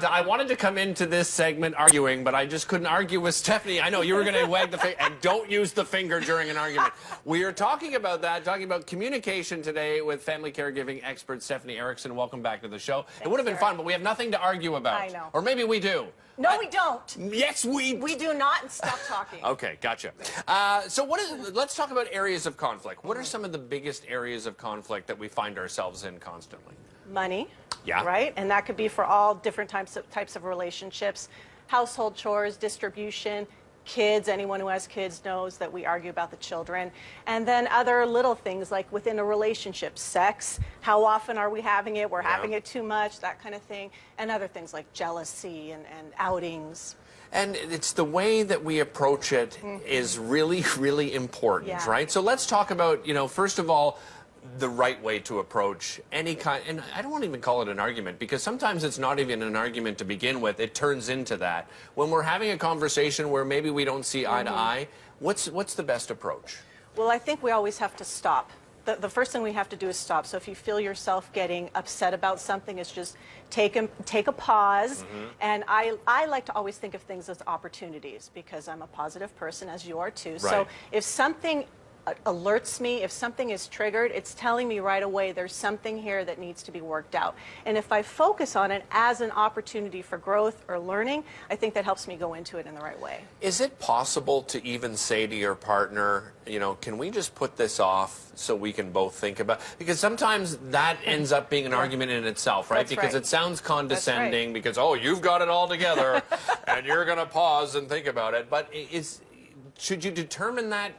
I wanted to come into this segment arguing, but I just couldn't argue with Stephanie. I know you were going to wag the finger, and don't use the finger during an argument. We are talking about that, talking about communication today with family caregiving expert Stephanie Erickson. Welcome back to the show. Thanks, it would have been fun, but we have nothing to argue about. I know. Or maybe we do. No, we don't. Yes, we do not, and stop talking. Okay, gotcha. So let's talk about areas of conflict. What are some of the biggest areas of conflict that we find ourselves in constantly? Money. Yeah. Right? And that could be for all different types of relationships. Household chores, distribution, kids. Anyone who has kids knows that we argue about the children. And then other little things like within a relationship, sex, how often are we having it? We're having it too much, that kind of thing. And other things like jealousy and outings. And it's the way that we approach it is really, really important, right? So let's talk about, first of all, the right way to approach any kind, and I don't want to even call it an argument, because sometimes it's not even an argument to begin with. It turns into that. When we're having a conversation where maybe we don't see eye to eye, what's the best approach? Well, I think we always have to stop. The first thing we have to do is stop. So if you feel yourself getting upset about something, it's just take a pause. And I like to always think of things as opportunities, because I'm a positive person, as you are too. Right. So if something alerts me, if something is triggered, it's telling me right away there's something here that needs to be worked out. And if I focus on it as an opportunity for growth or learning, I think that helps me go into it in the right way. Is it possible to even say to your partner, can we just put this off so we can both think about it? Because sometimes that ends up being an argument in itself, right? That's because right. it sounds condescending, because, oh, you've got it all together and you're going to pause and think about it. But should you determine that,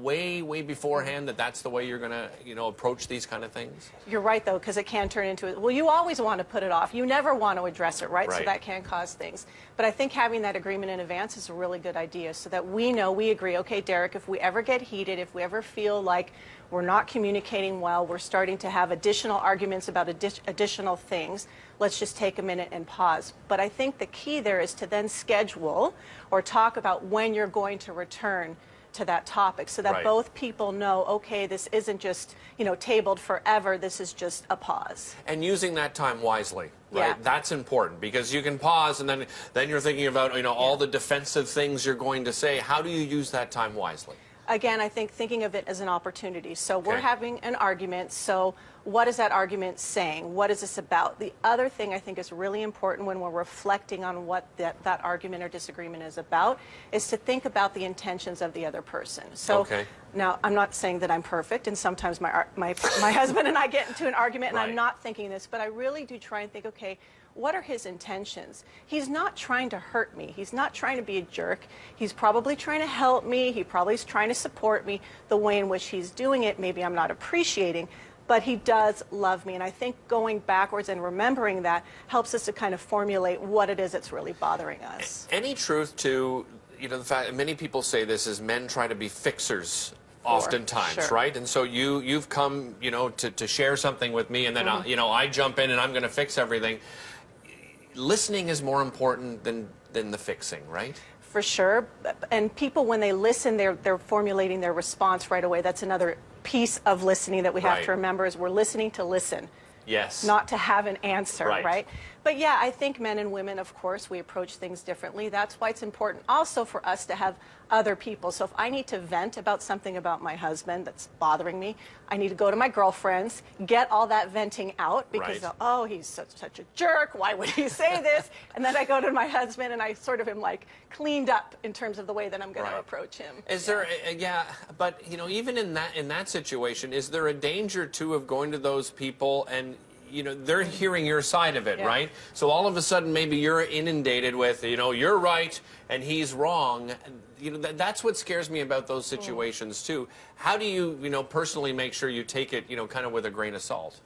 way beforehand, that's the way you're going to, approach these kind of things? You're right, though, because it can turn into it. Well, you always want to put it off. You never want to address it, right? So that can cause things. But I think having that agreement in advance is a really good idea, so that we know, we agree, okay, Derek, if we ever get heated, if we ever feel like we're not communicating well, we're starting to have additional arguments about additional things, let's just take a minute and pause. But I think the key there is to then schedule or talk about when you're going to return to that topic, so that both people know, okay, this isn't just, tabled forever, this is just a pause. And using that time wisely, right? Yeah. That's important, because you can pause and then you're thinking about, all the defensive things you're going to say. How do you use that time wisely? Again, I think thinking of it as an opportunity. So we're having an argument, so what is that argument saying? What is this about? The other thing I think is really important when we're reflecting on what that argument or disagreement is about is to think about the intentions of the other person. So now, I'm not saying that I'm perfect, and sometimes my husband and I get into an argument and I'm not thinking this, but I really do try and think, okay, what are his intentions? He's not trying to hurt me. He's not trying to be a jerk. He's probably trying to help me. He probably is trying to support me. The way in which he's doing it, maybe I'm not appreciating, but he does love me. And I think going backwards and remembering that helps us to kind of formulate what it is that's really bothering us. Any truth to, the fact that many people say this is men try to be fixers oftentimes, right? And so you've come, to share something with me, and then, I jump in and I'm going to fix everything. Listening is more important than the fixing, right? For sure. And people, when they listen, they're formulating their response right away. That's another piece of listening that we have to remember, is we're listening to listen. Yes. Not to have an answer, right? But yeah, I think men and women, of course, we approach things differently. That's why it's important also for us to have other people. So if I need to vent about something about my husband that's bothering me, I need to go to my girlfriends, get all that venting out, because, oh, he's such a jerk, why would he say this? And then I go to my husband and I sort of am like cleaned up in terms of the way that I'm going to approach him. Is there, but even in that situation, is there a danger too of going to those people and they're hearing your side of it, right? So all of a sudden, maybe you're inundated with, you're right and he's wrong. That's what scares me about those situations too. How do you, personally make sure you take it, kind of with a grain of salt?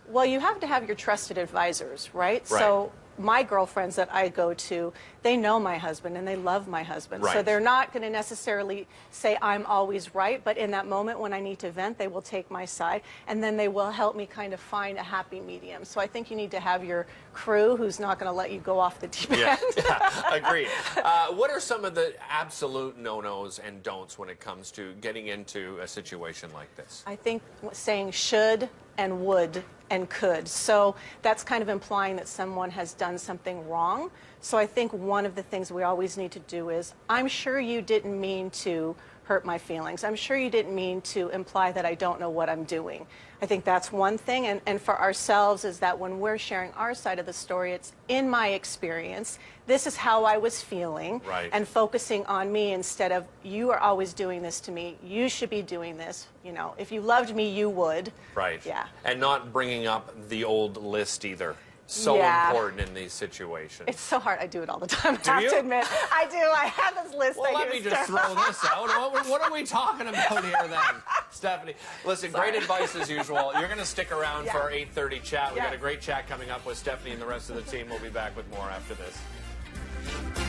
Well, you have to have your trusted advisors, right? So my girlfriends that I go to, they know my husband and they love my husband. So they're not going to necessarily say I'm always right, but in that moment when I need to vent, they will take my side, and then they will help me kind of find a happy medium. So I think you need to have your crew who's not going to let you go off the deep end. Agreed. What are some of the absolute no-nos and don'ts when it comes to getting into a situation like this? I think saying should, and would and could. So that's kind of implying that someone has done something wrong. So I think one of the things we always need to do is, I'm sure you didn't mean to hurt my feelings. I'm sure you didn't mean to imply that I don't know what I'm doing. I think that's one thing. And for ourselves is that when we're sharing our side of the story, it's in my experience. This is how I was feeling. Right. And focusing on me instead of, you are always doing this to me. You should be doing this. You know, if you loved me, you would. Right. Yeah. And not bringing up the old list either. So important in these situations. It's so hard. I do it all the time. Do I have you? to admit. I do. I have this list. Well, let me just throw this out. What are we talking about here then, Stephanie? Listen, great advice as usual. You're going to stick around for our 8:30 chat. We've got a great chat coming up with Stephanie and the rest of the team. We'll be back with more after this.